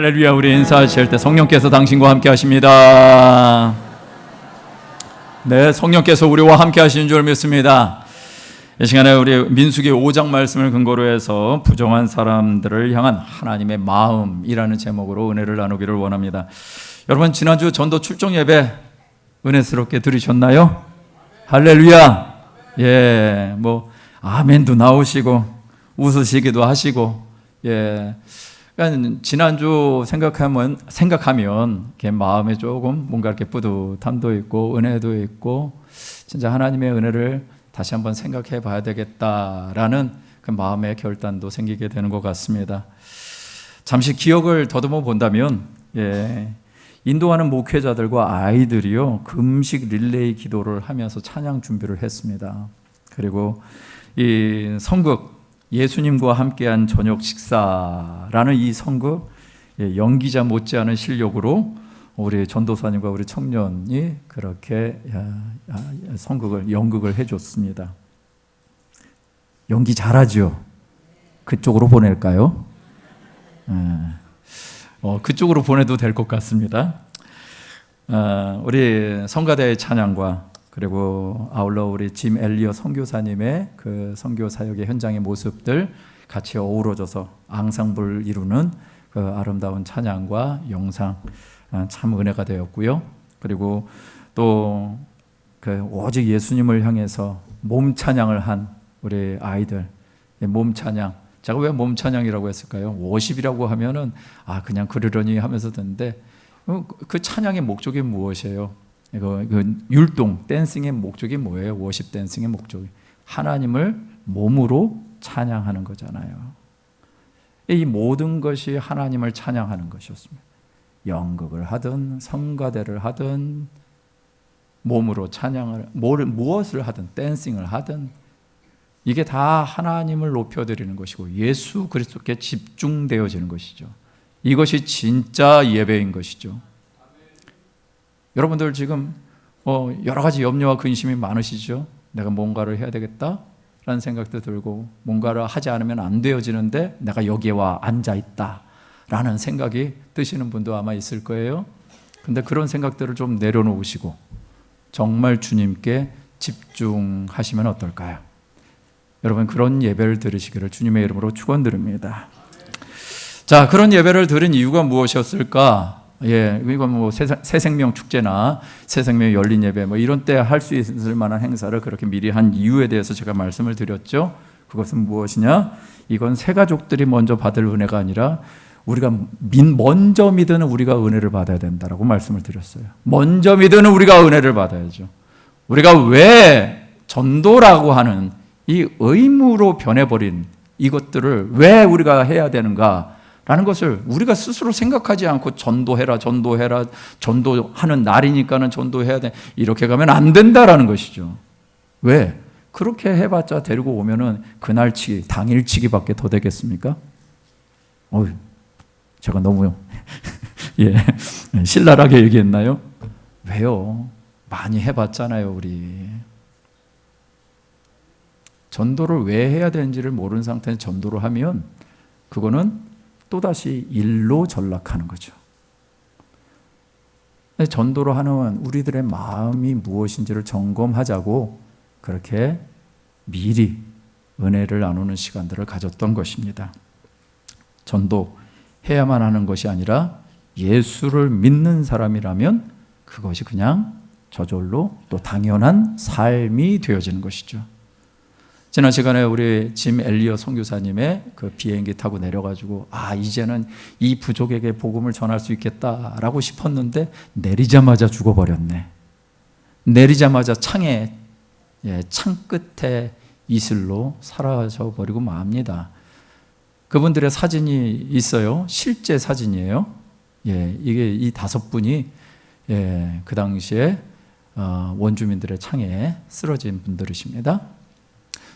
할렐루야. 우리 인사하실 때 성령께서 당신과 함께 하십니다. 네, 성령께서 우리와 함께 하시는 줄 믿습니다. 이 시간에 우리 민수기 5장 말씀을 근거로 해서 부정한 사람들을 향한 하나님의 마음이라는 제목으로 은혜를 나누기를 원합니다. 여러분, 지난주 전도 출정 예배 은혜스럽게 들으셨나요? 할렐루야. 예, 아멘도 나오시고 웃으시기도 하시고, 예. 그러니까 지난주 생각하면 이렇게 마음에 조금 뭔가 이렇게 뿌듯함도 있고 은혜도 있고, 진짜 하나님의 은혜를 다시 한번 생각해 봐야 되겠다라는 그 마음의 결단도 생기게 되는 것 같습니다. 잠시 기억을 더듬어 본다면, 인도하는 목회자들과 아이들이요, 금식 릴레이 기도를 하면서 찬양 준비를 했습니다. 그리고 이 성극, 예수님과 함께한 저녁 식사라는 이 성극, 연기자 못지않은 실력으로 우리 전도사님과 우리 청년이 그렇게 연극을 해줬습니다. 연기 잘하죠? 그쪽으로 보낼까요? 그쪽으로 보내도 될 것 같습니다. 우리 성가대의 찬양과 그리고 아울러 우리 짐 엘리어 선교사님의 그 선교 사역의 현장의 모습들 같이 어우러져서 앙상블을 이루는 그 아름다운 찬양과 영상, 참 은혜가 되었고요. 그리고 또 그 오직 예수님을 향해서 몸 찬양을 한 우리 아이들, 몸 찬양. 제가 왜 몸 찬양이라고 했을까요? 워십이라고 하면은 그냥 그러려니 하면서 듣는데, 그 찬양의 목적이 무엇이에요? 그 율동, 댄싱의 목적이 뭐예요? 워십 댄싱의 목적이 하나님을 몸으로 찬양하는 거잖아요. 이 모든 것이 하나님을 찬양하는 것이었습니다. 연극을 하든 성가대를 하든 몸으로 찬양을, 무엇을 하든 댄싱을 하든 이게 다 하나님을 높여드리는 것이고 예수 그리스도께 집중되어지는 것이죠. 이것이 진짜 예배인 것이죠. 여러분들 지금 여러 가지 염려와 근심이 많으시죠? 내가 뭔가를 해야 되겠다라는 생각도 들고, 뭔가를 하지 않으면 안 되어지는데 내가 여기에 와 앉아있다라는 생각이 드시는 분도 아마 있을 거예요. 근데 그런 생각들을 좀 내려놓으시고 정말 주님께 집중하시면 어떨까요? 여러분, 그런 예배를 드리시기를 주님의 이름으로 축원드립니다. 자, 그런 예배를 드린 이유가 무엇이었을까? 이건 새생명 축제나 새생명 열린 예배 이런 때 할 수 있을 만한 행사를 그렇게 미리 한 이유에 대해서 제가 말씀을 드렸죠. 그것은 무엇이냐? 이건 새 가족들이 먼저 받을 은혜가 아니라 우리가 먼저 믿는 우리가 은혜를 받아야 된다라고 말씀을 드렸어요. 먼저 믿는 우리가 은혜를 받아야죠. 우리가 왜 전도라고 하는 이 의무로 변해버린 이것들을 왜 우리가 해야 되는가? 라는 것을 우리가 스스로 생각하지 않고 전도하는 날이니까는 전도해야 돼, 이렇게 가면 안 된다라는 것이죠. 왜? 그렇게 해봤자 데리고 오면은 그날치기, 당일치기밖에 더 되겠습니까? 제가 너무 신랄하게 얘기했나요? 왜요? 많이 해봤잖아요. 우리 전도를 왜 해야 되는지를 모르는 상태에서 전도를 하면 그거는 또다시 일로 전락하는 거죠. 전도를 하는 우리들의 마음이 무엇인지를 점검하자고 그렇게 미리 은혜를 나누는 시간들을 가졌던 것입니다. 전도해야만 하는 것이 아니라 예수를 믿는 사람이라면 그것이 그냥 저절로 또 당연한 삶이 되어지는 것이죠. 지난 시간에 우리 짐 엘리어 선교사님의 그 비행기 타고 내려가지고 이제는 이 부족에게 복음을 전할 수 있겠다라고 싶었는데 내리자마자 죽어버렸네. 내리자마자 창 끝에 이슬로 사라져 버리고 맙니다. 그분들의 사진이 있어요. 실제 사진이에요. 이게 이 5분이 그 당시에 원주민들의 창에 쓰러진 분들이십니다.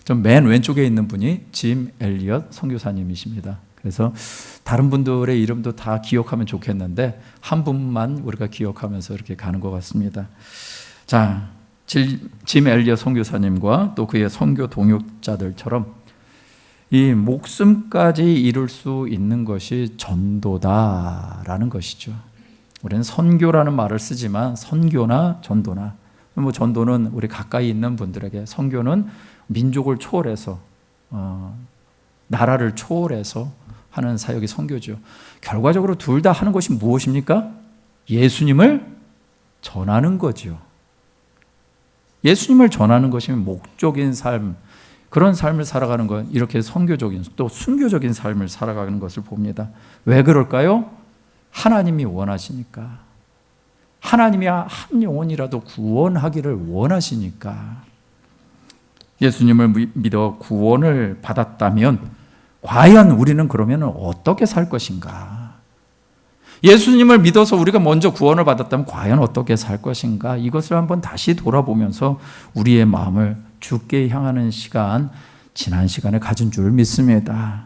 좀 맨 왼쪽에 있는 분이 짐 엘리엇 선교사님이십니다. 그래서 다른 분들의 이름도 다 기억하면 좋겠는데 한 분만 우리가 기억하면서 이렇게 가는 것 같습니다. 자, 짐 엘리엇 선교사님과 또 그의 선교 동역자들처럼 이 목숨까지 이룰 수 있는 것이 전도다라는 것이죠. 우리는 선교라는 말을 쓰지만 선교나 전도나, 전도는 우리 가까이 있는 분들에게, 선교는 민족을 초월해서 나라를 초월해서 하는 사역이 선교죠. 결과적으로 둘 다 하는 것이 무엇입니까? 예수님을 전하는 거죠. 예수님을 전하는 것이 목적인 삶, 그런 삶을 살아가는 것, 이렇게 선교적인 또 순교적인 삶을 살아가는 것을 봅니다. 왜 그럴까요? 하나님이 원하시니까. 하나님이 한 영혼이라도 구원하기를 원하시니까. 예수님을 믿어 구원을 받았다면 과연 우리는 그러면 어떻게 살 것인가? 예수님을 믿어서 우리가 먼저 구원을 받았다면 과연 어떻게 살 것인가? 이것을 한번 다시 돌아보면서 우리의 마음을 주께 향하는 시간, 지난 시간에 가진 줄 믿습니다.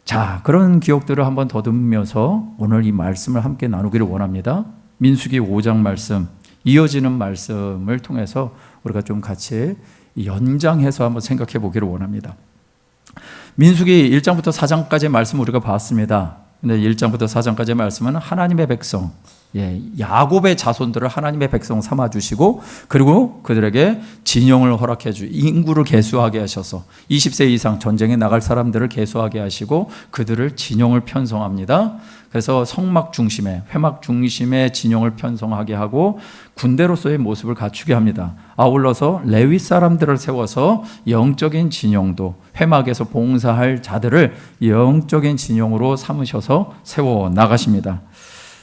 자, 그런 기억들을 한번 더듬으면서 오늘 이 말씀을 함께 나누기를 원합니다. 민수기 5장 말씀, 이어지는 말씀을 통해서 우리가 좀 같이 연장해서 한번 생각해 보기를 원합니다. 민수기 1장부터 4장까지의 말씀 우리가 봤습니다. 근데 1장부터 4장까지의 말씀은 하나님의 백성, 야곱의 자손들을 하나님의 백성 삼아주시고, 그리고 그들에게 진영을 허락해 주고 인구를 계수하게 하셔서 20세 이상 전쟁에 나갈 사람들을 계수하게 하시고 그들을 진영을 편성합니다. 그래서 성막 중심에, 회막 중심에 진영을 편성하게 하고 군대로서의 모습을 갖추게 합니다. 아울러서 레위 사람들을 세워서 영적인 진영도, 회막에서 봉사할 자들을 영적인 진영으로 삼으셔서 세워 나가십니다.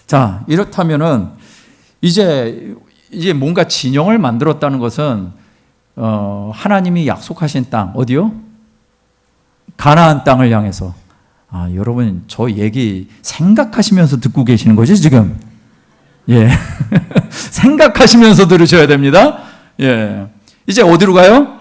자, 이렇다면은 이제 뭔가 진영을 만들었다는 것은 하나님이 약속하신 땅, 어디요? 가나안 땅을 향해서. 여러분 저 얘기 생각하시면서 듣고 계시는 거죠 지금? 예, 생각하시면서 들으셔야 됩니다. 예, 이제 어디로 가요?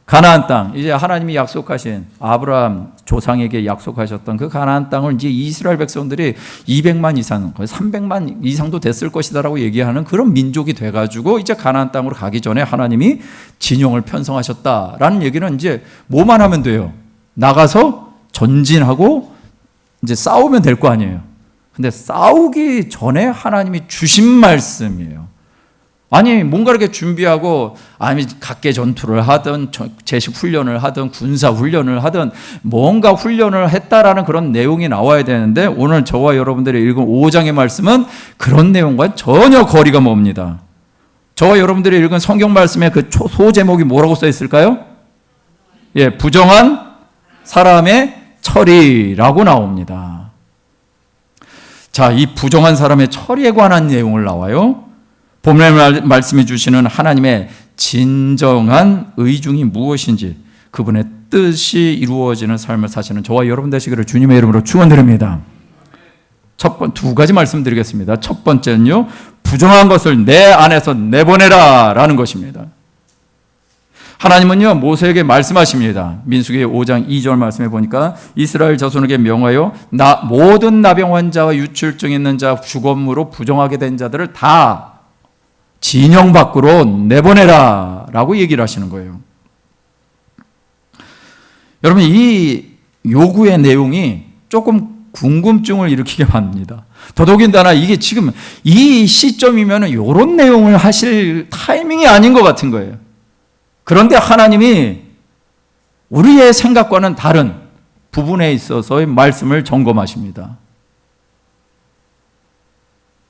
가나안 땅. 이제 하나님이 약속하신, 아브라함 조상에게 약속하셨던 그 가나안 땅을 이제 이스라엘 백성들이 200만 이상, 거의 300만 이상도 됐을 것이다라고 얘기하는 그런 민족이 돼가지고 이제 가나안 땅으로 가기 전에 하나님이 진영을 편성하셨다라는 얘기는 이제 뭐만 하면 돼요? 나가서 전진하고 이제 싸우면 될 거 아니에요. 근데 싸우기 전에 하나님이 주신 말씀이에요. 아니 뭔가 이렇게 준비하고, 아니 각계 전투를 하든 제식 훈련을 하든 군사 훈련을 하든 뭔가 훈련을 했다라는 그런 내용이 나와야 되는데, 오늘 저와 여러분들이 읽은 5장의 말씀은 그런 내용과 전혀 거리가 멉니다. 저와 여러분들이 읽은 성경 말씀의 그 소제목이 뭐라고 써 있을까요? 예, 부정한 사람의 처리라고 나옵니다. 자, 이 부정한 사람의 처리에 관한 내용을 나와요. 본문에 말씀해 주시는 하나님의 진정한 의중이 무엇인지, 그분의 뜻이 이루어지는 삶을 사시는 저와 여러분 되시기를 주님의 이름으로 축원드립니다. 두 가지 말씀드리겠습니다. 첫 번째는요, 부정한 것을 내 안에서 내보내라 라는 것입니다. 하나님은요 모세에게 말씀하십니다. 민수기 5장 2절 말씀해 보니까 이스라엘 자손에게 명하여 모든 나병 환자와 유출증 있는 자, 주검으로 부정하게 된 자들을 다 진영 밖으로 내보내라 라고 얘기를 하시는 거예요. 여러분 이 요구의 내용이 조금 궁금증을 일으키게 만듭니다. 더더군다나 이게 지금 이 시점이면 이런 내용을 하실 타이밍이 아닌 것 같은 거예요. 그런데 하나님이 우리의 생각과는 다른 부분에 있어서의 말씀을 점검하십니다.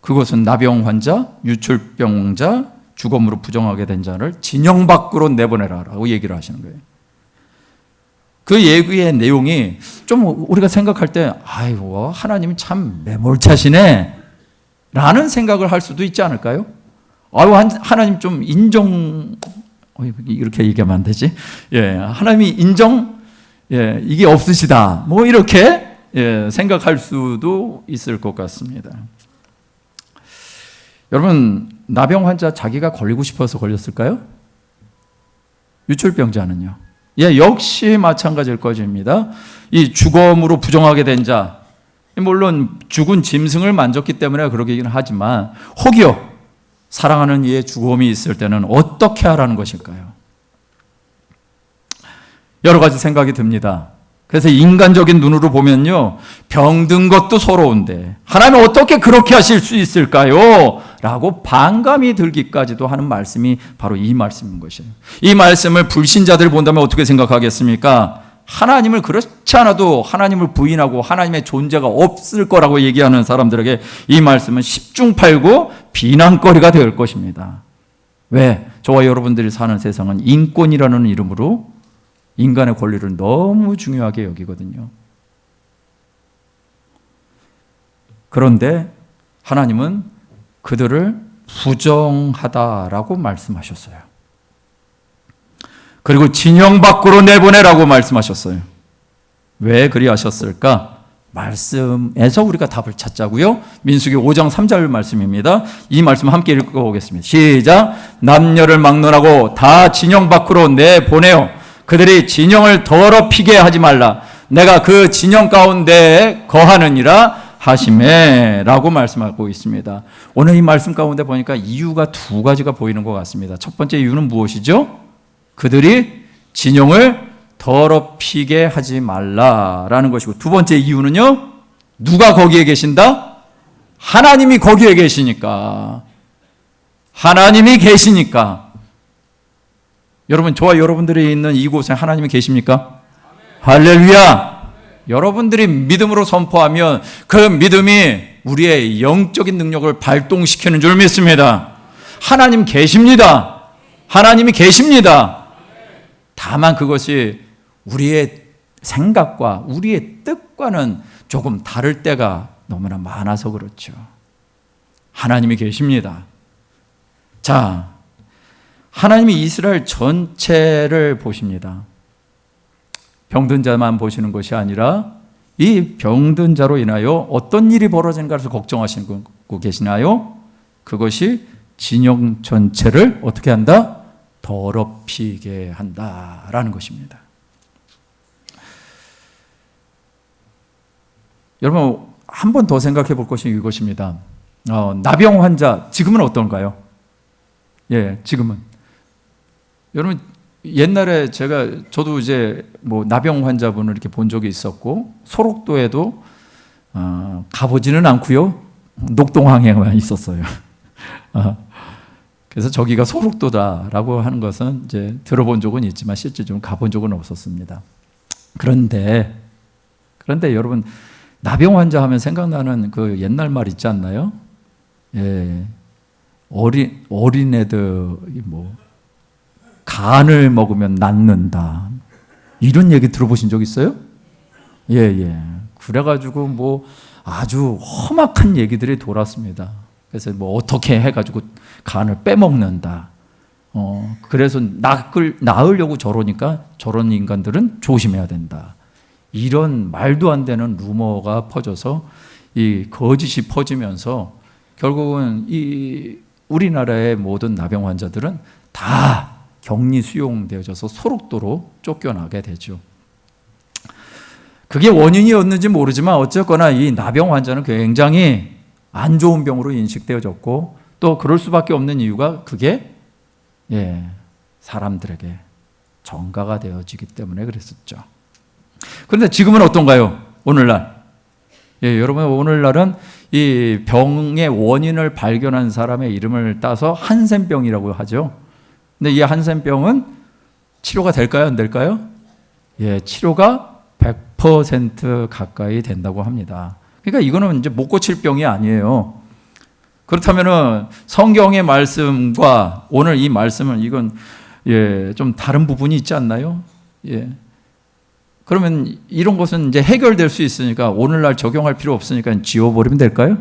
그것은 나병 환자, 유출병자, 주검으로 부정하게 된 자를 진영 밖으로 내보내라라고 얘기를 하시는 거예요. 그 얘기의 내용이 좀 우리가 생각할 때, 아이고 하나님 참 매몰차시네 라는 생각을 할 수도 있지 않을까요? 아유 하나님 좀 이렇게 얘기하면 안 되지? 예, 하나님이 이게 없으시다. 뭐 이렇게 생각할 수도 있을 것 같습니다. 여러분, 나병 환자 자기가 걸리고 싶어서 걸렸을까요? 유출병자는요? 예, 역시 마찬가지일 것입니다. 이 주검으로 부정하게 된 자, 물론 죽은 짐승을 만졌기 때문에 그러긴 하지만 혹여 사랑하는 이의 주검이 있을 때는 어떻게 하라는 것일까요? 여러 가지 생각이 듭니다. 그래서 인간적인 눈으로 보면요, 병든 것도 서러운데 하나님 어떻게 그렇게 하실 수 있을까요? 라고 반감이 들기까지도 하는 말씀이 바로 이 말씀인 것이에요. 이 말씀을 불신자들 본다면 어떻게 생각하겠습니까? 하나님을 그렇지 않아도 하나님을 부인하고 하나님의 존재가 없을 거라고 얘기하는 사람들에게 이 말씀은 십중팔구 비난거리가 될 것입니다. 왜? 저와 여러분들이 사는 세상은 인권이라는 이름으로 인간의 권리를 너무 중요하게 여기거든요. 그런데 하나님은 그들을 부정하다라고 말씀하셨어요. 그리고 진영 밖으로 내보내라고 말씀하셨어요. 왜 그리하셨을까? 말씀에서 우리가 답을 찾자고요. 민수기 5장 3절 말씀입니다. 이 말씀 함께 읽어보겠습니다. 시작. 남녀를 막론하고 다 진영 밖으로 내보내어 그들이 진영을 더럽히게 하지 말라. 내가 그 진영 가운데에 거하느니라 하시매 라고 말씀하고 있습니다. 오늘 이 말씀 가운데 보니까 이유가 두 가지가 보이는 것 같습니다. 첫 번째 이유는 무엇이죠? 그들이 진영을 더럽히게 하지 말라라는 것이고, 두 번째 이유는요, 누가 거기에 계신다? 하나님이 거기에 계시니까. 하나님이 계시니까. 여러분, 저와 여러분들이 있는 이곳에 하나님이 계십니까? 할렐루야! 여러분들이 믿음으로 선포하면 그 믿음이 우리의 영적인 능력을 발동시키는 줄 믿습니다. 하나님 계십니다. 하나님이 계십니다. 다만 그것이 우리의 생각과 우리의 뜻과는 조금 다를 때가 너무나 많아서 그렇죠. 하나님이 계십니다. 자, 하나님이 이스라엘 전체를 보십니다. 병든 자만 보시는 것이 아니라 이 병든 자로 인하여 어떤 일이 벌어지는가를 걱정하시고 계시나요? 그것이 진영 전체를 어떻게 한다? 더럽히게 한다라는 것입니다. 여러분, 한 번 더 생각해 볼 것이 이것입니다. 나병 환자 지금은 어떤가요? 예, 지금은. 여러분, 옛날에 저도 이제 뭐 나병 환자분을 이렇게 본 적이 있었고, 소록도에도 가보지는 않고요, 녹동항에만 있었어요. 그래서 저기가 소록도다라고 하는 것은 이제 들어본 적은 있지만 실질적으로 가본 적은 없었습니다. 그런데 여러분, 나병 환자 하면 생각나는 그 옛날 말 있지 않나요? 예, 어린애들 뭐 간을 먹으면 낫는다, 이런 얘기 들어보신 적 있어요? 예. 그래가지고 뭐 아주 험악한 얘기들이 돌았습니다. 그래서 뭐 어떻게 해가지고 간을 빼먹는다. 그래서 낳으려고 저러니까 저런 인간들은 조심해야 된다. 이런 말도 안 되는 루머가 퍼져서 이 거짓이 퍼지면서 결국은 이 우리나라의 모든 나병 환자들은 다 격리 수용되어져서 소록도로 쫓겨나게 되죠. 그게 원인이었는지 모르지만 어쨌거나 이 나병 환자는 굉장히 안 좋은 병으로 인식되어졌고, 또 그럴 수밖에 없는 이유가 그게 사람들에게 전가가 되어지기 때문에 그랬었죠. 그런데 지금은 어떤가요? 오늘날. 여러분, 오늘날은 이 병의 원인을 발견한 사람의 이름을 따서 한센병이라고 하죠. 근데 이 한센병은 치료가 될까요? 안 될까요? 치료가 100% 가까이 된다고 합니다. 그러니까 이거는 이제 못 고칠 병이 아니에요. 그렇다면은 성경의 말씀과 오늘 이 말씀은 이건 좀 다른 부분이 있지 않나요? 그러면 이런 것은 이제 해결될 수 있으니까 오늘날 적용할 필요 없으니까 지워버리면 될까요?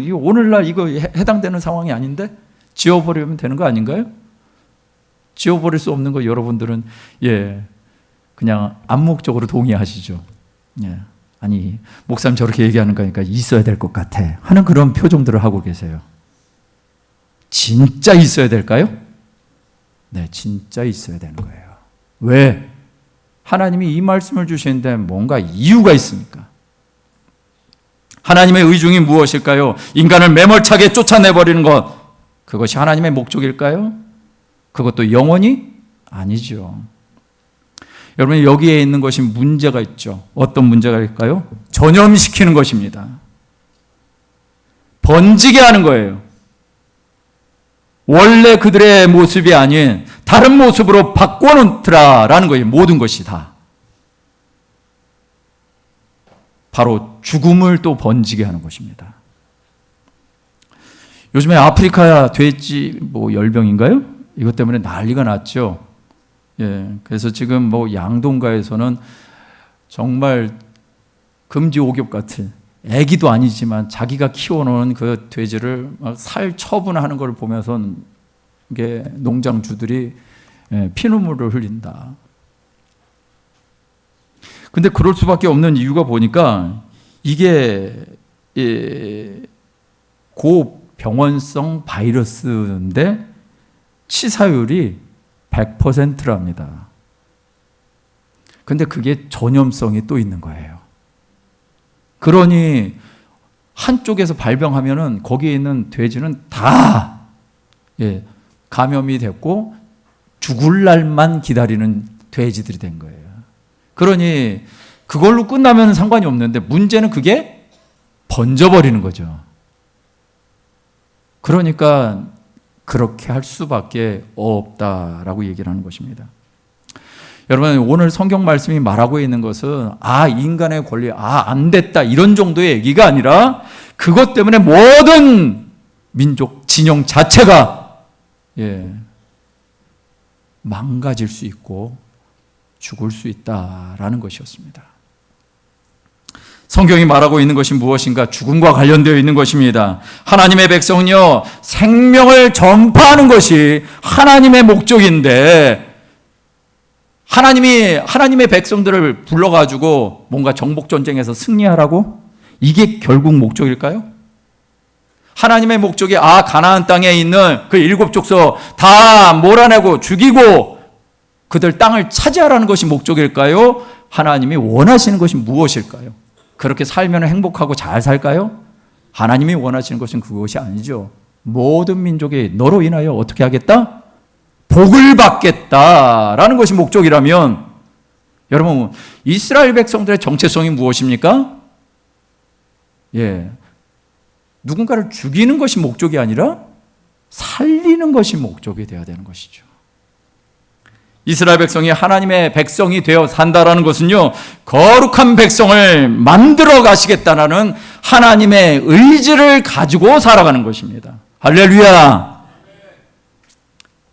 이거 오늘날 이거 해당되는 상황이 아닌데 지워버리면 되는 거 아닌가요? 지워버릴 수 없는 거 여러분들은 그냥 암묵적으로 동의하시죠. 아니, 목사님 저렇게 얘기하는 거니까 있어야 될 것 같아 하는 그런 표정들을 하고 계세요. 진짜 있어야 될까요? 네, 진짜 있어야 되는 거예요. 왜? 하나님이 이 말씀을 주시는데 뭔가 이유가 있으니까. 하나님의 의중이 무엇일까요? 인간을 매몰차게 쫓아내버리는 것, 그것이 하나님의 목적일까요? 그것도 영원히? 아니죠. 여러분, 여기에 있는 것이 문제가 있죠. 어떤 문제가 있을까요? 전염시키는 것입니다. 번지게 하는 거예요. 원래 그들의 모습이 아닌 다른 모습으로 바꿔놓더라라는 거예요. 모든 것이 다. 바로 죽음을 또 번지게 하는 것입니다. 요즘에 아프리카 돼지 열병인가요? 이것 때문에 난리가 났죠. 그래서 지금 양동가에서는 정말 금지옥엽 같은, 애기도 아니지만 자기가 키워놓은 그 돼지를 살 처분하는 걸 보면서 이게 농장주들이 피눈물을 흘린다. 근데 그럴 수밖에 없는 이유가 보니까 이게 고병원성 바이러스인데 치사율이 100%랍니다. 근데 그게 전염성이 또 있는 거예요. 그러니 한쪽에서 발병하면은 거기에 있는 돼지는 다 감염이 됐고 죽을 날만 기다리는 돼지들이 된 거예요. 그러니 그걸로 끝나면 상관이 없는데 문제는 그게 번져버리는 거죠. 그러니까 그렇게 할 수밖에 없다라고 얘기를 하는 것입니다. 여러분, 오늘 성경 말씀이 말하고 있는 것은 인간의 권리, 안 됐다 이런 정도의 얘기가 아니라 그것 때문에 모든 민족 진영 자체가 망가질 수 있고 죽을 수 있다라는 것이었습니다. 성경이 말하고 있는 것이 무엇인가? 죽음과 관련되어 있는 것입니다. 하나님의 백성은요, 생명을 전파하는 것이 하나님의 목적인데 하나님의 백성들을 불러가지고 뭔가 정복전쟁에서 승리하라고? 이게 결국 목적일까요? 하나님의 목적이 가나안 땅에 있는 그 7족속 다 몰아내고 죽이고 그들 땅을 차지하라는 것이 목적일까요? 하나님이 원하시는 것이 무엇일까요? 그렇게 살면 행복하고 잘 살까요? 하나님이 원하시는 것은 그것이 아니죠. 모든 민족이 너로 인하여 어떻게 하겠다? 복을 받겠다라는 것이 목적이라면, 여러분, 이스라엘 백성들의 정체성이 무엇입니까? 누군가를 죽이는 것이 목적이 아니라 살리는 것이 목적이 되어야 되는 것이죠. 이스라엘 백성이 하나님의 백성이 되어 산다라는 것은요, 거룩한 백성을 만들어 가시겠다는 하나님의 의지를 가지고 살아가는 것입니다. 할렐루야!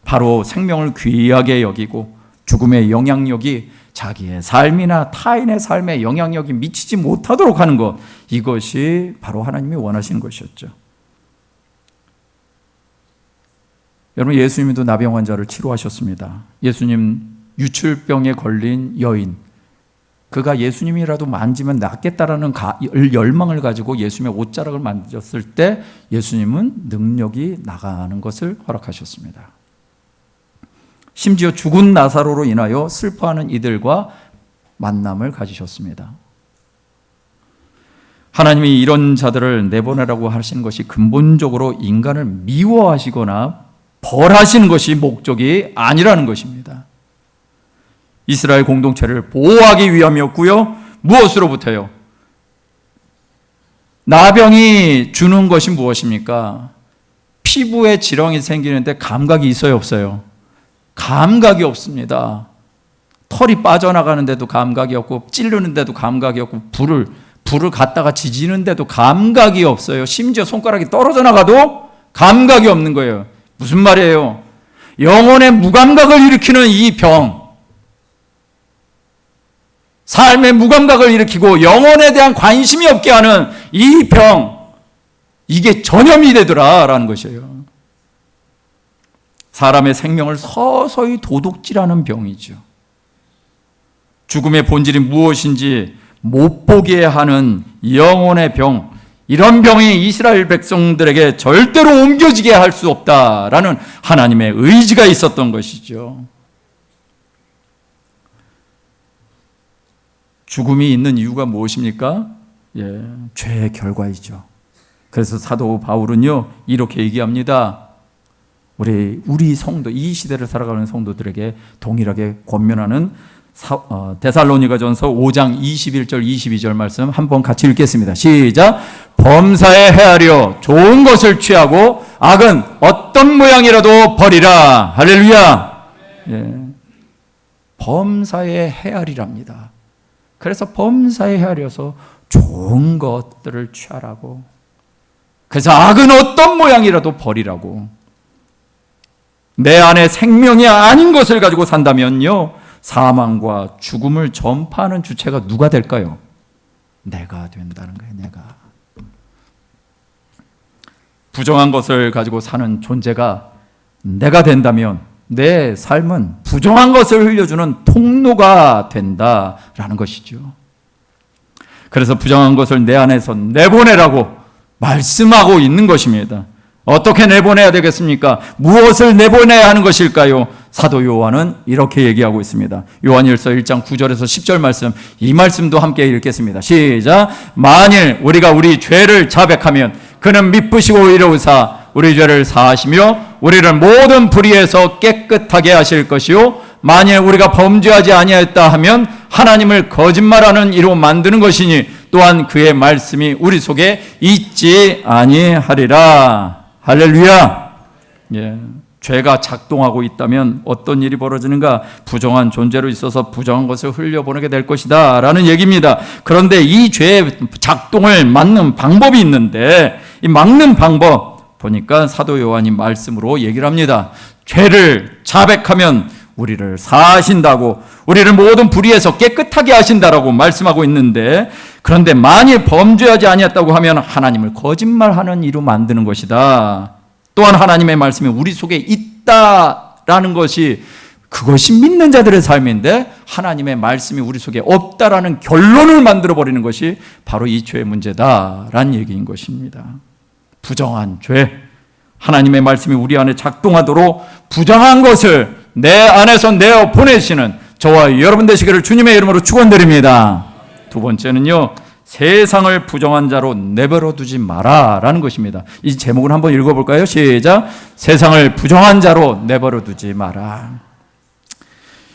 바로 생명을 귀하게 여기고 죽음의 영향력이 자기의 삶이나 타인의 삶에 영향력이 미치지 못하도록 하는 것, 이것이 바로 하나님이 원하시는 것이었죠. 여러분, 예수님도 나병 환자를 치료하셨습니다. 예수님 유출병에 걸린 여인, 그가 예수님이라도 만지면 낫겠다라는 열망을 가지고 예수님의 옷자락을 만졌을 때 예수님은 능력이 나가는 것을 허락하셨습니다. 심지어 죽은 나사로로 인하여 슬퍼하는 이들과 만남을 가지셨습니다. 하나님이 이런 자들을 내보내라고 하시는 것이 근본적으로 인간을 미워하시거나 벌하시는 것이 목적이 아니라는 것입니다. 이스라엘 공동체를 보호하기 위함이었고요. 무엇으로부터요? 나병이 주는 것이 무엇입니까? 피부에 질환이 생기는데 감각이 있어요, 없어요? 감각이 없습니다. 털이 빠져나가는데도 감각이 없고, 찌르는데도 감각이 없고, 불을 갖다가 지지는데도 감각이 없어요. 심지어 손가락이 떨어져 나가도 감각이 없는 거예요. 무슨 말이에요? 영혼의 무감각을 일으키는 이 병, 삶의 무감각을 일으키고 영혼에 대한 관심이 없게 하는 이 병, 이게 전염이 되더라라는 것이에요. 사람의 생명을 서서히 도둑질하는 병이죠. 죽음의 본질이 무엇인지 못 보게 하는 영혼의 병, 이런 병이 이스라엘 백성들에게 절대로 옮겨지게 할 수 없다라는 하나님의 의지가 있었던 것이죠. 죽음이 있는 이유가 무엇입니까? 죄의 결과이죠. 그래서 사도 바울은요, 이렇게 얘기합니다. 우리 성도, 이 시대를 살아가는 성도들에게 동일하게 권면하는 데살로니가전서 5장 21절 22절 말씀 한번 같이 읽겠습니다. 시작. 범사에 헤아려 좋은 것을 취하고 악은 어떤 모양이라도 버리라. 할렐루야. 예. 범사에 헤아리랍니다. 그래서 범사에 헤아려서 좋은 것들을 취하라고. 그래서 악은 어떤 모양이라도 버리라고. 내 안에 생명이 아닌 것을 가지고 산다면요, 사망과 죽음을 전파하는 주체가 누가 될까요? 내가 된다는 거예요. 내가. 부정한 것을 가지고 사는 존재가 내가 된다면 내 삶은 부정한 것을 흘려주는 통로가 된다라는 것이죠. 그래서 부정한 것을 내 안에서 내보내라고 말씀하고 있는 것입니다. 어떻게 내보내야 되겠습니까? 무엇을 내보내야 하는 것일까요? 사도 요한은 이렇게 얘기하고 있습니다. 요한일서 1장 9절에서 10절 말씀, 이 말씀도 함께 읽겠습니다. 시작. 만일 우리가 우리 죄를 자백하면 그는 미쁘시고 이로우사 우리 죄를 사하시며 우리를 모든 불의에서 깨끗하게 하실 것이요, 만일 우리가 범죄하지 아니하였다 하면 하나님을 거짓말하는 이로 만드는 것이니 또한 그의 말씀이 우리 속에 있지 아니하리라. 할렐루야. 예. 죄가 작동하고 있다면 어떤 일이 벌어지는가? 부정한 존재로 있어서 부정한 것을 흘려보내게 될 것이다 라는 얘기입니다. 그런데 이 죄의 작동을 막는 방법이 있는데, 이 막는 방법 보니까 사도 요한이 말씀으로 얘기를 합니다. 죄를 자백하면 우리를 사하신다고, 우리를 모든 불의에서 깨끗하게 하신다라고 말씀하고 있는데, 그런데 만일 범죄하지 아니했다고 하면 하나님을 거짓말하는 이로 만드는 것이다. 또한 하나님의 말씀이 우리 속에 있다라는 것이, 그것이 믿는 자들의 삶인데 하나님의 말씀이 우리 속에 없다라는 결론을 만들어버리는 것이 바로 이 죄의 문제다라는 얘기인 것입니다. 부정한 죄, 하나님의 말씀이 우리 안에 작동하도록 부정한 것을 내 안에서 내어 보내시는 저와 여러분 되시기를 주님의 이름으로 축원드립니다. 두 번째는요, 세상을 부정한 자로 내버려 두지 마라 라는 것입니다. 이 제목을 한번 읽어볼까요? 시작. 세상을 부정한 자로 내버려 두지 마라.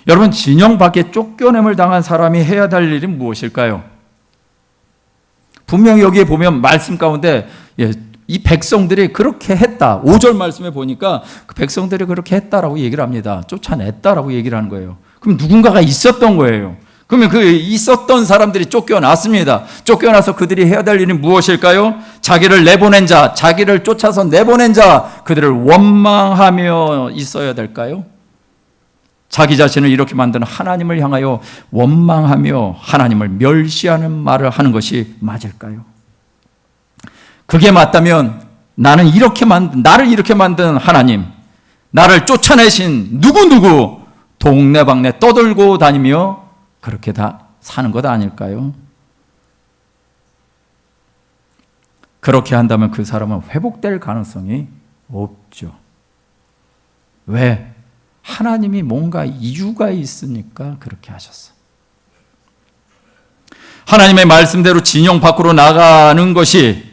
여러분, 진영 밖에 쫓겨냄을 당한 사람이 해야 될 일이 무엇일까요? 분명히 여기에 보면 말씀 가운데 이 백성들이 그렇게 했다. 5절 말씀에 보니까 그 백성들이 그렇게 했다라고 얘기를 합니다. 쫓아냈다라고 얘기를 하는 거예요. 그럼 누군가가 있었던 거예요. 그러면 그 있었던 사람들이 쫓겨났습니다. 쫓겨나서 그들이 해야 될 일이 무엇일까요? 자기를 내보낸 자, 자기를 쫓아서 내보낸 자, 그들을 원망하며 있어야 될까요? 자기 자신을 이렇게 만든 하나님을 향하여 원망하며 하나님을 멸시하는 말을 하는 것이 맞을까요? 그게 맞다면 나를 이렇게 만든 하나님, 나를 쫓아내신 누구누구 동네방네 떠들고 다니며 그렇게 다 사는 것 아닐까요? 그렇게 한다면 그 사람은 회복될 가능성이 없죠. 왜? 하나님이 뭔가 이유가 있으니까 그렇게 하셨어. 하나님의 말씀대로 진영 밖으로 나가는 것이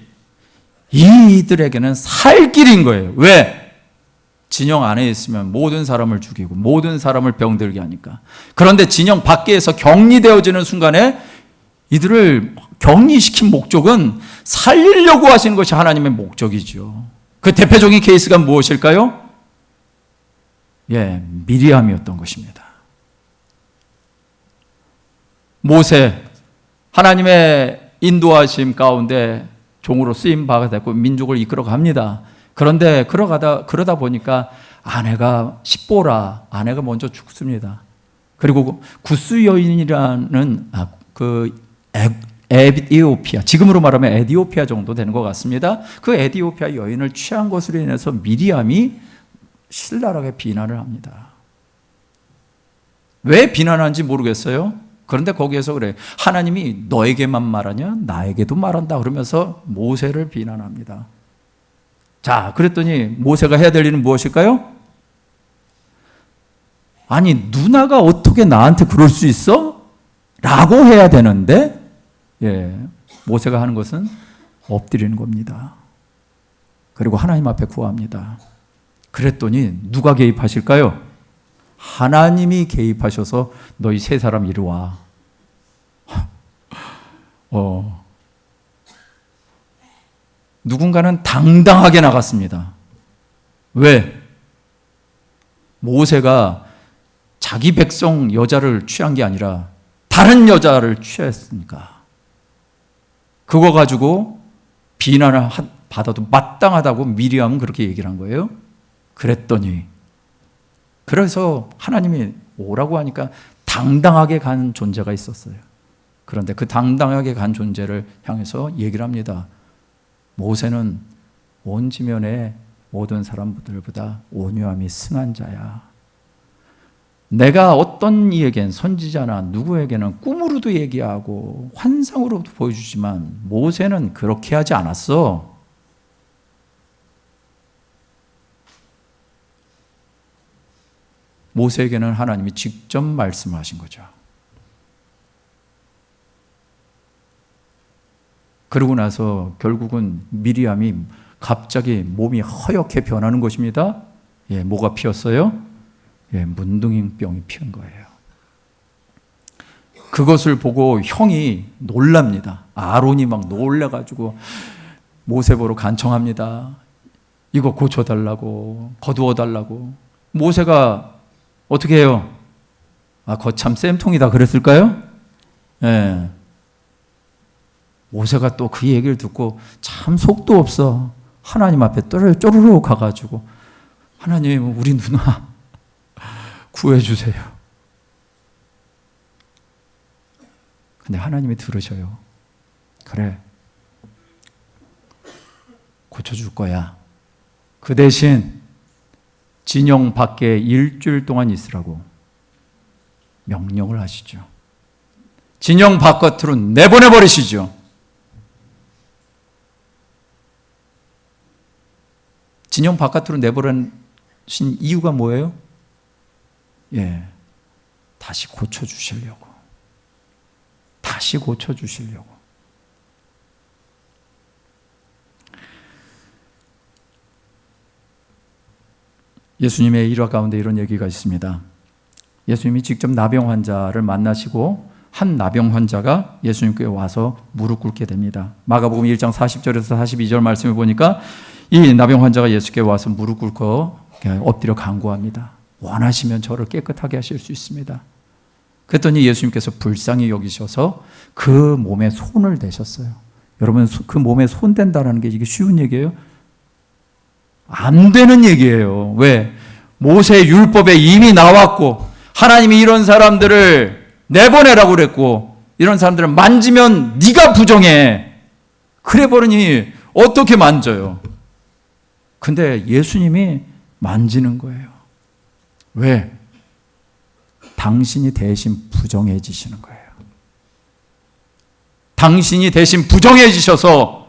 이들에게는 살 길인 거예요. 왜? 진영 안에 있으면 모든 사람을 죽이고 모든 사람을 병들게 하니까. 그런데 진영 밖에서 격리되어지는 순간에 이들을 격리시킨 목적은 살리려고 하시는 것이 하나님의 목적이죠. 그 대표적인 케이스가 무엇일까요? 미리암이었던 것입니다. 모세, 하나님의 인도하심 가운데 종으로 쓰임 바가 됐고 민족을 이끌어 갑니다. 그런데 그러다 보니까 아내가 십보라, 아내가 먼저 죽습니다. 그리고 구스 여인이라는 에디오피아, 지금으로 말하면 에디오피아 정도 되는 것 같습니다. 그 에디오피아 여인을 취한 것으로 인해서 미리암이 신랄하게 비난을 합니다. 왜 비난하는지 모르겠어요. 그런데 거기에서 그래, 하나님이 너에게만 말하냐? 나에게도 말한다. 그러면서 모세를 비난합니다. 자, 그랬더니 모세가 해야 될 일은 무엇일까요? 아니, 누나가 어떻게 나한테 그럴 수 있어? 라고 해야 되는데, 모세가 하는 것은 엎드리는 겁니다. 그리고 하나님 앞에 구합니다. 그랬더니 누가 개입하실까요? 하나님이 개입하셔서 너희 세 사람 이리 와. 누군가는 당당하게 나갔습니다. 왜? 모세가 자기 백성 여자를 취한 게 아니라 다른 여자를 취했으니까. 그거 가지고 비난을 받아도 마땅하다고 미리암은 그렇게 얘기를 한 거예요. 그랬더니 그래서 하나님이 오라고 하니까 당당하게 간 존재가 있었어요. 그런데 그 당당하게 간 존재를 향해서 얘기를 합니다. 모세는 온 지면의 모든 사람들보다 온유함이 승한 자야. 내가 어떤 이에겐 선지자나 누구에게는 꿈으로도 얘기하고 환상으로도 보여주지만 모세는 그렇게 하지 않았어. 모세에게는 하나님이 직접 말씀하신 거죠. 그러고 나서 결국은 미리암이 갑자기 몸이 허옇게 변하는 것입니다. 뭐가 피었어요? 문둥이병이 피운 거예요. 그것을 보고 형이 놀랍니다. 아론이 막 놀래가지고 모세 보러 간청합니다. 이거 고쳐달라고, 거두어달라고. 모세가 어떻게 해요? 거참 쌤통이다 그랬을까요? 모세가 또 그 얘기를 듣고 참 속도 없어. 하나님 앞에 쪼르르 가가지고 하나님 우리 누나 구해주세요. 근데 하나님이 들으셔요. 그래, 고쳐줄 거야. 그 대신 진영 밖에 일주일 동안 있으라고 명령을 하시죠. 진영 바깥으로 내보내버리시죠. 진영 바깥으로 내보내신 이유가 뭐예요? 다시 고쳐주시려고. 다시 고쳐주시려고. 예수님의 일화 가운데 이런 얘기가 있습니다. 예수님이 직접 나병 환자를 만나시고 한 나병 환자가 예수님께 와서 무릎 꿇게 됩니다. 마가복음 1장 40절에서 42절 말씀을 보니까 이 나병 환자가 예수께 와서 무릎 꿇고 엎드려 간구합니다. 원하시면 저를 깨끗하게 하실 수 있습니다. 그랬더니 예수님께서 불쌍히 여기셔서 그 몸에 손을 대셨어요. 여러분, 그 몸에 손 댄다는 게 이게 쉬운 얘기예요? 안 되는 얘기예요. 왜? 모세 율법에 이미 나왔고 하나님이 이런 사람들을 내보내라고 그랬고 이런 사람들을 만지면 네가 부정해. 그래 버리니 어떻게 만져요? 근데 예수님이 만지는 거예요. 왜? 당신이 대신 부정해지시는 거예요. 당신이 대신 부정해지셔서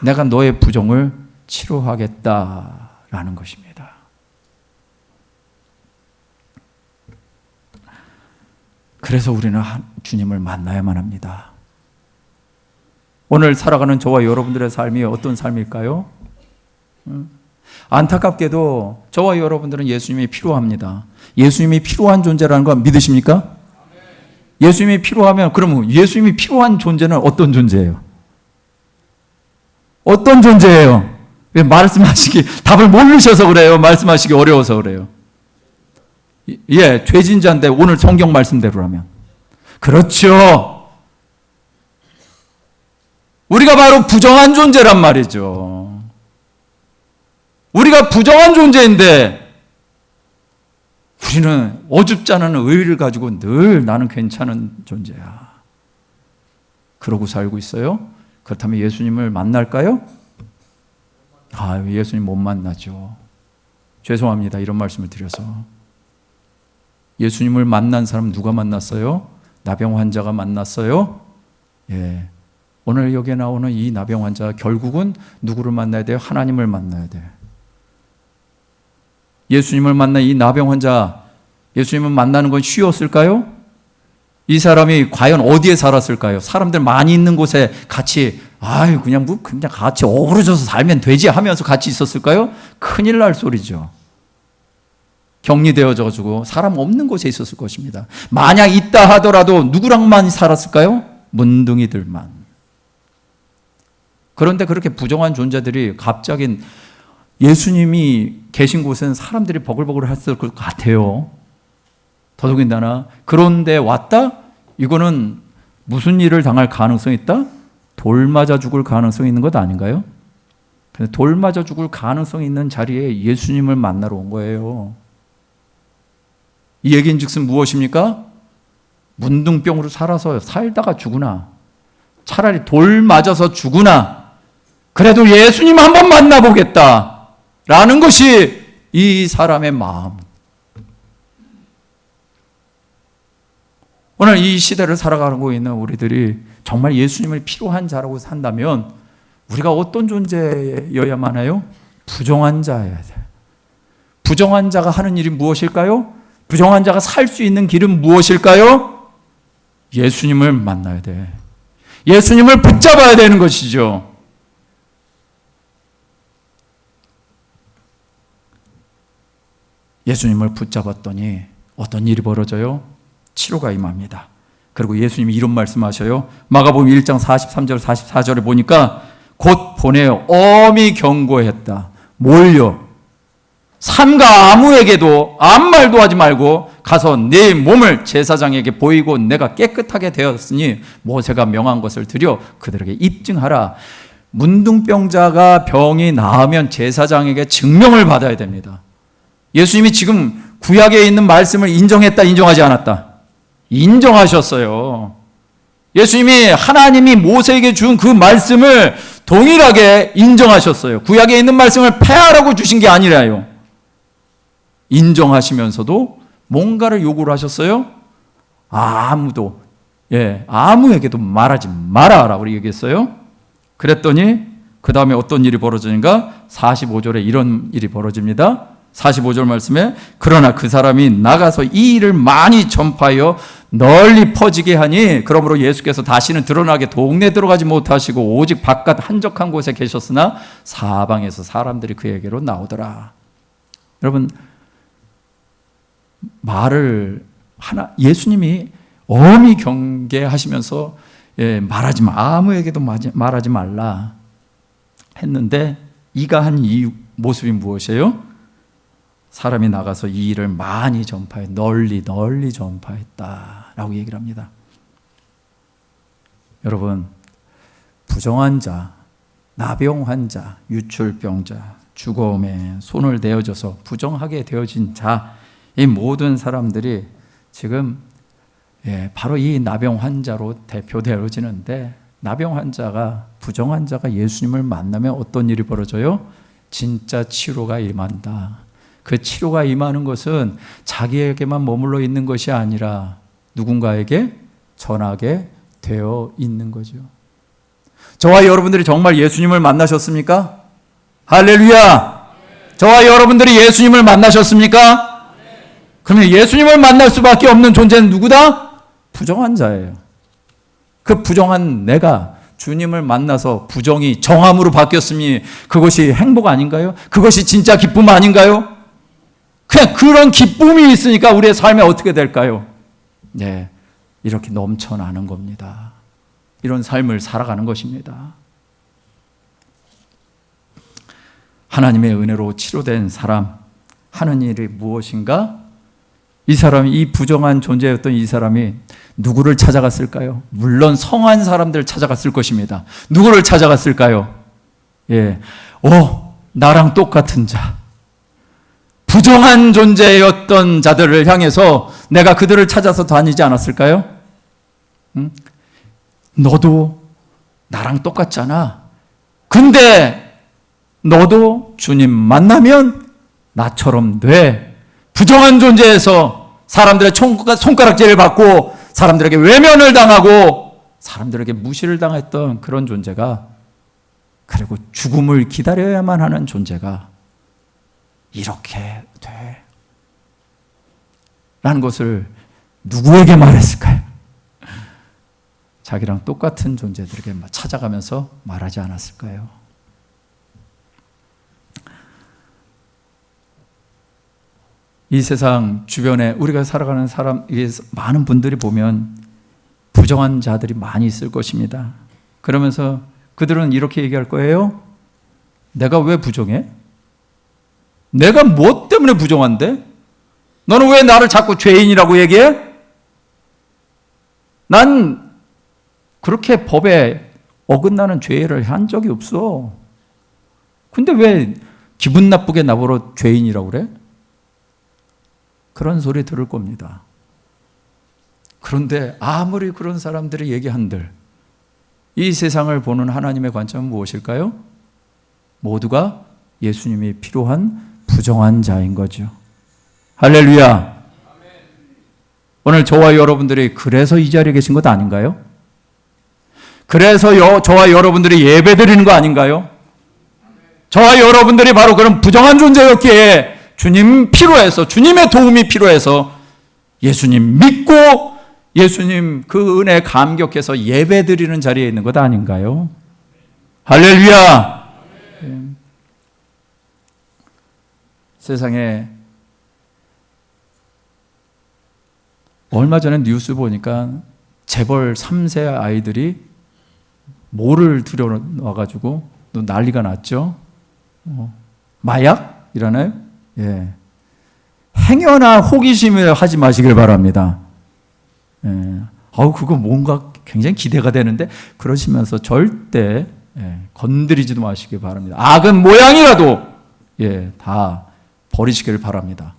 내가 너의 부정을 치료하겠다라는 것입니다. 그래서 우리는 주님을 만나야만 합니다. 오늘 살아가는 저와 여러분들의 삶이 어떤 삶일까요? 안타깝게도 저와 여러분들은 예수님이 필요합니다. 예수님이 필요한 존재라는 거 믿으십니까? 예수님이 필요하면 그러면 예수님이 필요한 존재는 어떤 존재예요? 어떤 존재예요? 왜 말씀하시기 답을 모르셔서 그래요? 말씀하시기 어려워서 그래요? 죄진자인데 오늘 성경 말씀대로라면 그렇죠. 우리가 바로 부정한 존재란 말이죠. 우리가 부정한 존재인데 우리는 어줍지 않은 의의를 가지고 늘 나는 괜찮은 존재야. 그러고 살고 있어요? 그렇다면 예수님을 만날까요? 예수님 못 만나죠. 죄송합니다. 이런 말씀을 드려서. 예수님을 만난 사람 누가 만났어요? 나병 환자가 만났어요? 오늘 여기에 나오는 이 나병 환자 결국은 누구를 만나야 돼요? 하나님을 만나야 돼요. 예수님을 만난 이 나병 환자, 예수님을 만나는 건 쉬웠을까요? 이 사람이 과연 어디에 살았을까요? 사람들 많이 있는 곳에 같이 아유, 그냥 같이 어우러져서 살면 되지 하면서 같이 있었을까요? 큰일 날 소리죠. 격리되어져가지고 사람 없는 곳에 있었을 것입니다. 만약 있다 하더라도 누구랑만 살았을까요? 문둥이들만. 그런데 그렇게 부정한 존재들이 갑자기 예수님이 계신 곳은 사람들이 버글버글 했을 것 같아요. 더더군다나 그런데 왔다? 이거는 무슨 일을 당할 가능성이 있다? 돌 맞아 죽을 가능성이 있는 것 아닌가요? 돌 맞아 죽을 가능성이 있는 자리에 예수님을 만나러 온 거예요. 이 얘기인 즉슨 무엇입니까? 문둥병으로 살다가 죽으나, 차라리 돌 맞아서 죽으나 그래도 예수님 한번 만나보겠다 라는 것이 이 사람의 마음. 오늘 이 시대를 살아가고 있는 우리들이 정말 예수님을 필요한 자라고 산다면 우리가 어떤 존재여야만 해요? 부정한 자여야 돼. 부정한 자가 하는 일이 무엇일까요? 부정한 자가 살 수 있는 길은 무엇일까요? 예수님을 만나야 돼. 예수님을 붙잡아야 되는 것이죠. 예수님을 붙잡았더니 어떤 일이 벌어져요? 치료가 임합니다. 그리고 예수님이 이런 말씀하셔요. 마가복음 1장 43절 44절에 보니까 곧 보내어 엄히 경고했다. 뭘요? 삼가 아무에게도 아무 말도 하지 말고 가서 네 몸을 제사장에게 보이고 내가 깨끗하게 되었으니 모세가 명한 것을 드려 그들에게 입증하라. 문둥병자가 병이 나으면 제사장에게 증명을 받아야 됩니다. 예수님이 지금 구약에 있는 말씀을 인정했다, 인정하지 않았다? 인정하셨어요. 예수님이 하나님이 모세에게 준 그 말씀을 동일하게 인정하셨어요. 구약에 있는 말씀을 폐하라고 주신 게 아니라요. 인정하시면서도 뭔가를 요구를 하셨어요. 아무에게도 말하지 마라라고 얘기했어요. 그랬더니 그 다음에 어떤 일이 벌어지는가? 45절에 이런 일이 벌어집니다. 45절 말씀에 그러나 그 사람이 나가서 이 일을 많이 전파하여 널리 퍼지게 하니 그러므로 예수께서 다시는 드러나게 동네 들어가지 못하시고 오직 바깥 한적한 곳에 계셨으나 사방에서 사람들이 그에게로 나오더라. 여러분, 예수님이 엄히 경계하시면서 말하지 마, 아무에게도 말하지 말라 했는데 이가 한 이 모습이 무엇이에요? 사람이 나가서 이 일을 많이 전파해 널리 전파했다라고 얘기를 합니다. 여러분, 부정한 자, 나병 환자, 유출병자, 죽음에 손을 내어줘서 부정하게 되어진 자, 이 모든 사람들이 지금 바로 이 나병 환자로 대표되어지는데, 나병 환자가, 부정한 자가 예수님을 만나면 어떤 일이 벌어져요? 진짜 치료가 임한다. 그 치료가 임하는 것은 자기에게만 머물러 있는 것이 아니라 누군가에게 전하게 되어 있는 거죠. 저와 여러분들이 정말 예수님을 만나셨습니까? 할렐루야! 저와 여러분들이 예수님을 만나셨습니까? 그러면 예수님을 만날 수밖에 없는 존재는 누구다? 부정한 자예요. 그 부정한 내가 주님을 만나서 부정이 정함으로 바뀌었으니 그것이 행복 아닌가요? 그것이 진짜 기쁨 아닌가요? 그냥 그런 기쁨이 있으니까 우리의 삶에 어떻게 될까요? 네, 이렇게 넘쳐나는 겁니다. 이런 삶을 살아가는 것입니다. 하나님의 은혜로 치료된 사람, 하는 일이 무엇인가? 이 사람이, 이 부정한 존재였던 이 사람이 누구를 찾아갔을까요? 물론 성한 사람들을 찾아갔을 것입니다. 누구를 찾아갔을까요? 나랑 똑같은 자, 부정한 존재였던 자들을 향해서 내가 그들을 찾아서 다니지 않았을까요? 너도 나랑 똑같잖아. 근데 너도 주님 만나면 나처럼 돼. 부정한 존재에서 사람들의 손가락질을 받고 사람들에게 외면을 당하고 사람들에게 무시를 당했던 그런 존재가, 그리고 죽음을 기다려야만 하는 존재가 이렇게 돼 라는 것을 누구에게 말했을까요? 자기랑 똑같은 존재들에게 찾아가면서 말하지 않았을까요? 이 세상 주변에 우리가 살아가는 사람, 많은 분들이 보면 부정한 자들이 많이 있을 것입니다. 그러면서 그들은 이렇게 얘기할 거예요. 내가 왜 부정해? 내가 뭐 때문에 부정한데? 너는 왜 나를 자꾸 죄인이라고 얘기해? 난 그렇게 법에 어긋나는 죄를 한 적이 없어. 근데 왜 기분 나쁘게 나보러 죄인이라고 그래? 그런 소리 들을 겁니다. 그런데 아무리 그런 사람들이 얘기한들 이 세상을 보는 하나님의 관점은 무엇일까요? 모두가 예수님이 필요한 부정한 자인 거죠. 할렐루야. 오늘 저와 여러분들이 그래서 이 자리에 계신 것 아닌가요? 그래서 저와 여러분들이 예배 드리는 거 아닌가요? 저와 여러분들이 바로 그런 부정한 존재였기에 주님 필요해서, 주님의 도움이 필요해서 예수님 믿고 예수님 그 은혜에 감격해서 예배 드리는 자리에 있는 것 아닌가요? 할렐루야. 세상에 얼마 전에 뉴스 보니까 재벌 3세 아이들이 모를 들여놔가지고 난리가 났죠. 마약이라나요? 예. 행여나 호기심을 하지 마시길 바랍니다. 예. 그거 뭔가 굉장히 기대가 되는데 그러시면서 절대 건드리지도 마시길 바랍니다. 악은 모양이라도 다 버리시길 바랍니다.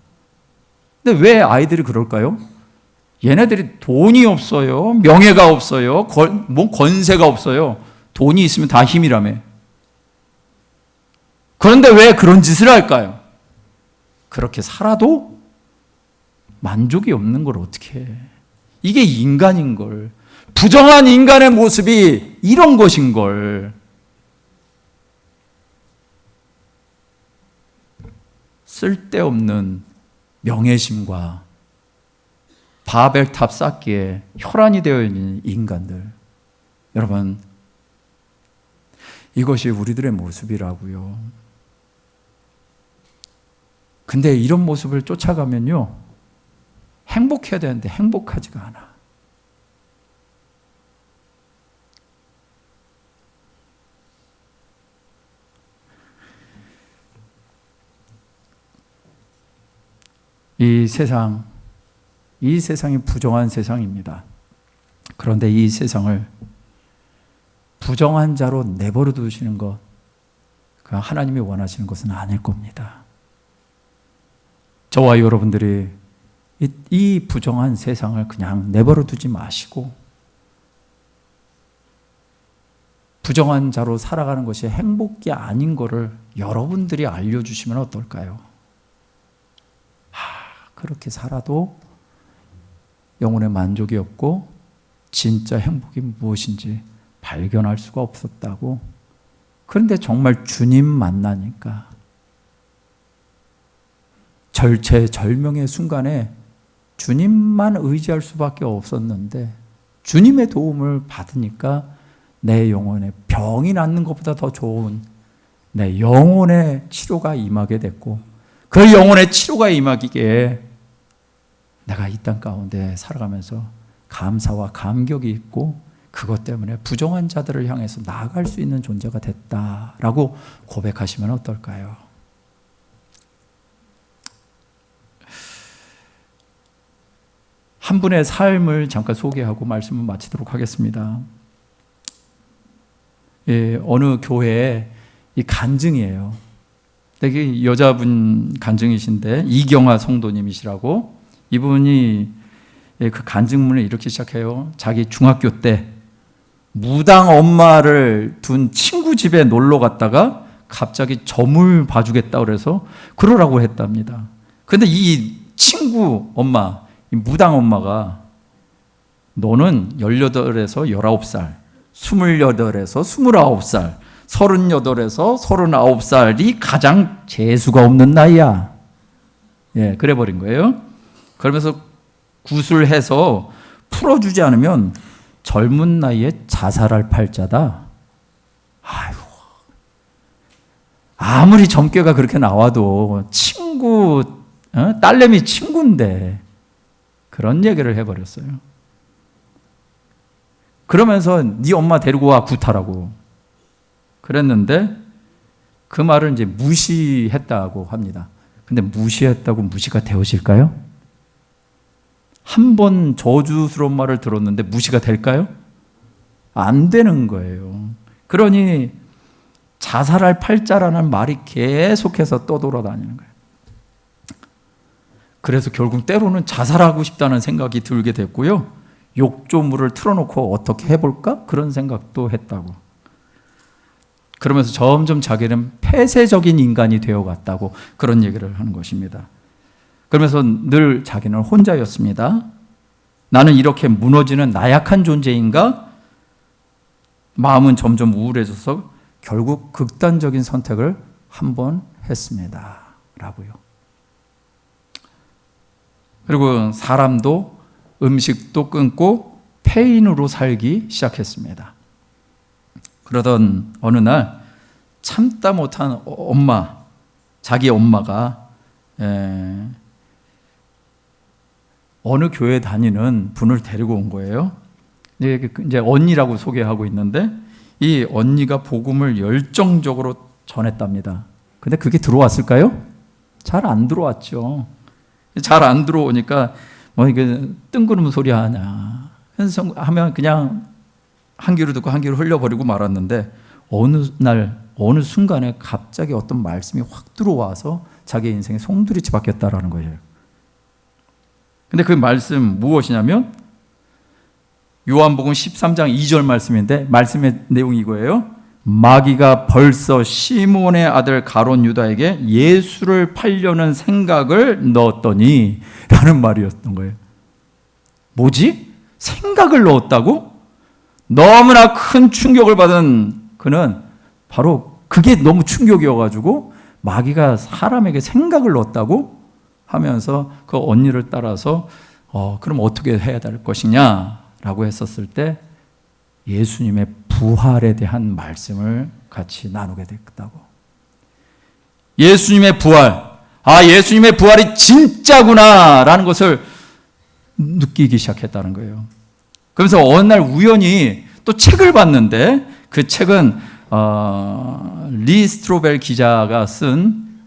근데 왜 아이들이 그럴까요? 얘네들이 돈이 없어요. 명예가 없어요. 권세가 없어요. 돈이 있으면 다 힘이라며. 그런데 왜 그런 짓을 할까요? 그렇게 살아도 만족이 없는 걸 어떻게 해. 이게 인간인 걸. 부정한 인간의 모습이 이런 것인 걸. 쓸데없는 명예심과 바벨탑 쌓기에 혈안이 되어 있는 인간들. 여러분, 이것이 우리들의 모습이라고요. 근데 이런 모습을 쫓아가면요, 행복해야 되는데 행복하지가 않아. 이 세상이 부정한 세상입니다. 그런데 이 세상을 부정한 자로 내버려 두시는 것, 하나님이 원하시는 것은 아닐 겁니다. 저와 여러분들이 이 부정한 세상을 그냥 내버려 두지 마시고 부정한 자로 살아가는 것이 행복이 아닌 것을 여러분들이 알려주시면 어떨까요? 그렇게 살아도 영혼의 만족이 없고 진짜 행복이 무엇인지 발견할 수가 없었다고. 그런데 정말 주님 만나니까 절체절명의 순간에 주님만 의지할 수밖에 없었는데 주님의 도움을 받으니까 내 영혼에 병이 낫는 것보다 더 좋은 내 영혼의 치료가 임하게 됐고, 그 영혼의 치료가 임하기에 내가 이 땅 가운데 살아가면서 감사와 감격이 있고 그것 때문에 부정한 자들을 향해서 나아갈 수 있는 존재가 됐다라고 고백하시면 어떨까요? 한 분의 삶을 잠깐 소개하고 말씀을 마치도록 하겠습니다. 어느 교회에 이 간증이에요. 되게 여자분 간증이신데 이경아 성도님이시라고. 이분이 그 간증문을 이렇게 시작해요. 자기 중학교 때 무당 엄마를 둔 친구 집에 놀러 갔다가 갑자기 점을 봐주겠다 그래서 그러라고 했답니다. 그런데 이 친구 엄마, 이 무당 엄마가 너는 18에서 19살, 28에서 29살, 38에서 39살이 가장 재수가 없는 나이야. 그래 버린 거예요. 그러면서 구술해서 풀어주지 않으면 젊은 나이에 자살할 팔자다. 아이고, 아무리 점괘가 그렇게 나와도 친구, 딸내미 친구인데 그런 얘기를 해버렸어요. 그러면서 네 엄마 데리고 와 구타라고 그랬는데 그 말을 이제 무시했다고 합니다. 근데 무시했다고 무시가 되어질까요? 한 번 저주스러운 말을 들었는데 무시가 될까요? 안 되는 거예요. 그러니 자살할 팔자라는 말이 계속해서 떠돌아다니는 거예요. 그래서 결국 때로는 자살하고 싶다는 생각이 들게 됐고요. 욕조물을 틀어놓고 어떻게 해볼까? 그런 생각도 했다고. 그러면서 점점 자기는 폐쇄적인 인간이 되어갔다고 그런 얘기를 하는 것입니다. 그러면서 늘 자기는 혼자였습니다. 나는 이렇게 무너지는 나약한 존재인가? 마음은 점점 우울해져서 결국 극단적인 선택을 한 번 했습니다. 라고요. 그리고 사람도 음식도 끊고 폐인으로 살기 시작했습니다. 그러던 어느 날 참다 못한 엄마, 자기 엄마가 어느 교회 다니는 분을 데리고 온 거예요. 이제 언니라고 소개하고 있는데 이 언니가 복음을 열정적으로 전했답니다. 근데 그게 들어왔을까요? 잘 안 들어왔죠. 잘 안 들어오니까 뭐 이게 뜬구름 소리 하냐 하면 그냥 한 귀로 듣고 한 귀로 흘려버리고 말았는데 어느 날 어느 순간에 갑자기 어떤 말씀이 확 들어와서 자기 인생의 송두리째 바뀌었다라는 거예요. 근데 그 말씀 무엇이냐면 요한복음 13장 2절 말씀인데 말씀의 내용이 이거예요. 마귀가 벌써 시몬의 아들 가롯 유다에게 예수를 팔려는 생각을 넣었더니 라는 말이었던 거예요. 뭐지? 생각을 넣었다고? 너무나 큰 충격을 받은 그는 바로 그게 너무 충격이어가지고 마귀가 사람에게 생각을 넣었다고 하면서 그 언니를 따라서 그럼 어떻게 해야 될 것이냐라고 했었을 때 예수님의 부활에 대한 말씀을 같이 나누게 됐다고. 예수님의 부활, 예수님의 부활이 진짜구나라는 것을 느끼기 시작했다는 거예요. 그래서 어느 날 우연히 또 책을 봤는데 그 책은 리 스트로벨 기자가 쓴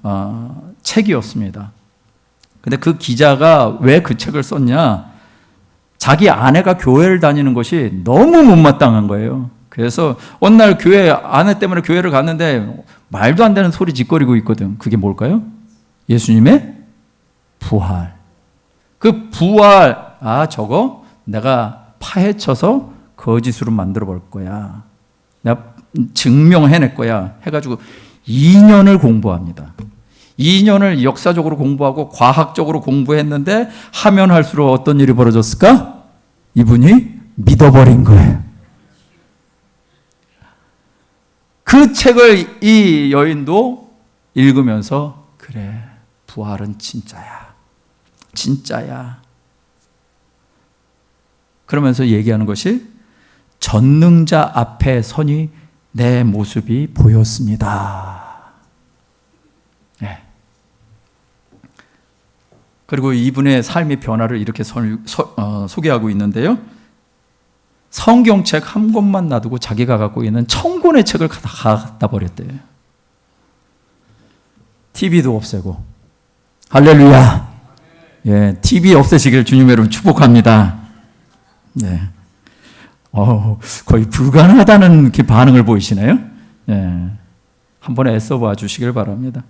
책이었습니다. 근데 그 기자가 왜 그 책을 썼냐? 자기 아내가 교회를 다니는 것이 너무 못마땅한 거예요. 그래서 어느 날 아내 때문에 교회를 갔는데 말도 안 되는 소리 짓거리고 있거든. 그게 뭘까요? 예수님의 부활. 그 부활, 저거 내가 파헤쳐서 거짓으로 만들어 볼 거야. 내가 증명해낼 거야. 해가지고 2년을 공부합니다. 2년을 역사적으로 공부하고 과학적으로 공부했는데 하면 할수록 어떤 일이 벌어졌을까? 이분이 믿어버린 거예요. 그 책을 이 여인도 읽으면서 그래, 부활은 진짜야. 진짜야. 그러면서 얘기하는 것이 전능자 앞에 서니 내 모습이 보였습니다. 네. 그리고 이분의 삶의 변화를 이렇게 소개하고 있는데요. 성경책 한 권만 놔두고 자기가 갖고 있는 1000권의 책을 갖다 버렸대요. TV도 없애고. 할렐루야. 예, TV 없애시길 주님의 이름으로 축복합니다. 네. 거의 불가능하다는 이렇게 반응을 보이시네요. 예. 한번 애써봐 주시길 바랍니다.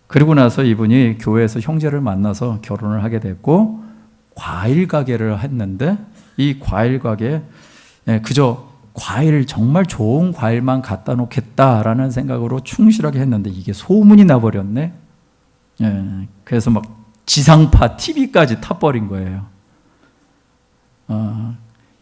그리고 나서 이분이 교회에서 형제를 만나서 결혼을 하게 됐고 과일 가게를 했는데 이 과일 가게 그저 과일 정말 좋은 과일만 갖다 놓겠다라는 생각으로 충실하게 했는데 이게 소문이 나버렸네. 그래서 막 지상파 TV까지 타버린 거예요.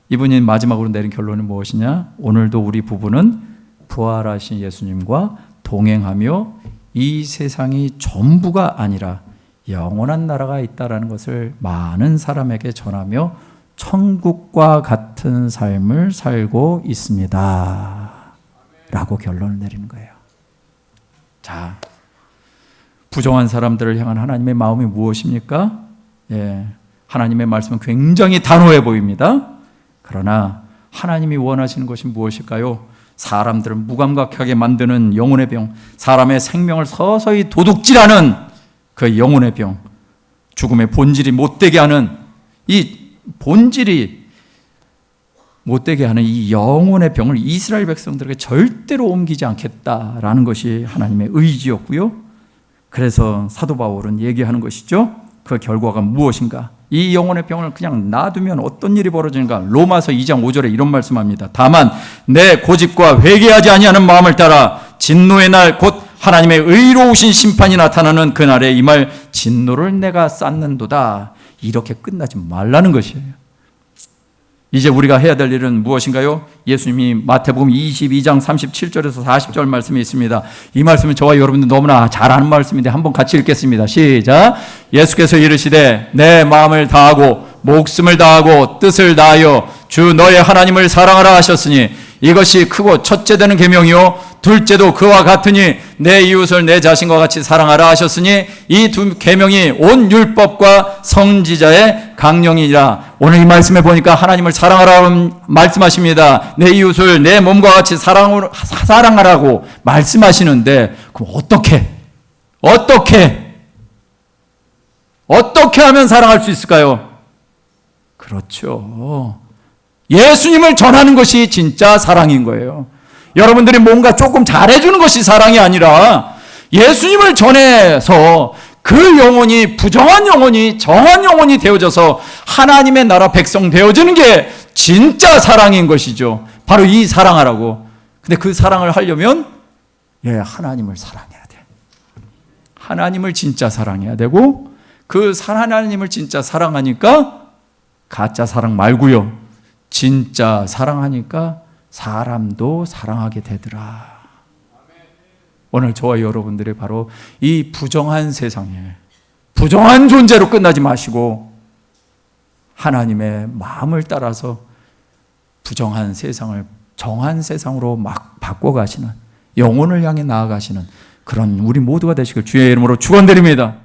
이분이 마지막으로 내린 결론이 무엇이냐? 오늘도 우리 부부는 부활하신 예수님과 동행하며 이 세상이 전부가 아니라 영원한 나라가 있다라는 것을 많은 사람에게 전하며 천국과 같은 삶을 살고 있습니다. 라고 결론을 내리는 거예요. 자, 부정한 사람들을 향한 하나님의 마음이 무엇입니까? 하나님의 말씀은 굉장히 단호해 보입니다. 그러나 하나님이 원하시는 것이 무엇일까요? 사람들을 무감각하게 만드는 영혼의 병, 사람의 생명을 서서히 도둑질하는 그 영혼의 병, 죽음의 본질이 못되게 하는 이 본질이 못되게 하는 이 영혼의 병을 이스라엘 백성들에게 절대로 옮기지 않겠다라는 것이 하나님의 의지였고요. 그래서 사도 바울은 얘기하는 것이죠. 그 결과가 무엇인가? 이 영혼의 병을 그냥 놔두면 어떤 일이 벌어지는가? 로마서 2장 5절에 이런 말씀합니다. 다만 내 고집과 회개하지 아니하는 마음을 따라 진노의 날 곧 하나님의 의로우신 심판이 나타나는 그날에 이 말 진노를 내가 쌓는도다. 이렇게 끝나지 말라는 것이에요. 이제 우리가 해야 될 일은 무엇인가요? 예수님이 마태복음 22장 37절에서 40절 말씀이 있습니다. 이 말씀은 저와 여러분들 너무나 잘 아는 말씀인데 한번 같이 읽겠습니다. 시작. 예수께서 이르시되 내 마음을 다하고 목숨을 다하고 뜻을 다하여 주 너의 하나님을 사랑하라 하셨으니 이것이 크고 첫째 되는 계명이요 둘째도 그와 같으니 내 이웃을 내 자신과 같이 사랑하라 하셨으니 이 두 계명이 온 율법과 선지자의 강령이라. 오늘 이 말씀에 보니까 하나님을 사랑하라고 말씀하십니다. 내 이웃을 내 몸과 같이 사랑하라고 말씀하시는데 그럼 어떻게 하면 사랑할 수 있을까요? 그렇죠. 예수님을 전하는 것이 진짜 사랑인 거예요. 여러분들이 뭔가 조금 잘해주는 것이 사랑이 아니라 예수님을 전해서 그 영혼이 부정한 영혼이 정한 영혼이 되어져서 하나님의 나라 백성 되어지는 게 진짜 사랑인 것이죠. 바로 이 사랑하라고. 근데 그 사랑을 하려면 하나님을 사랑해야 돼. 하나님을 진짜 사랑해야 되고 그 하나님을 진짜 사랑하니까 가짜 사랑 말고요. 진짜 사랑하니까 사람도 사랑하게 되더라. 오늘 저와 여러분들이 바로 이 부정한 세상에 부정한 존재로 끝나지 마시고 하나님의 마음을 따라서 부정한 세상을 정한 세상으로 막 바꿔가시는 영혼을 향해 나아가시는 그런 우리 모두가 되시길 주의 이름으로 축원드립니다.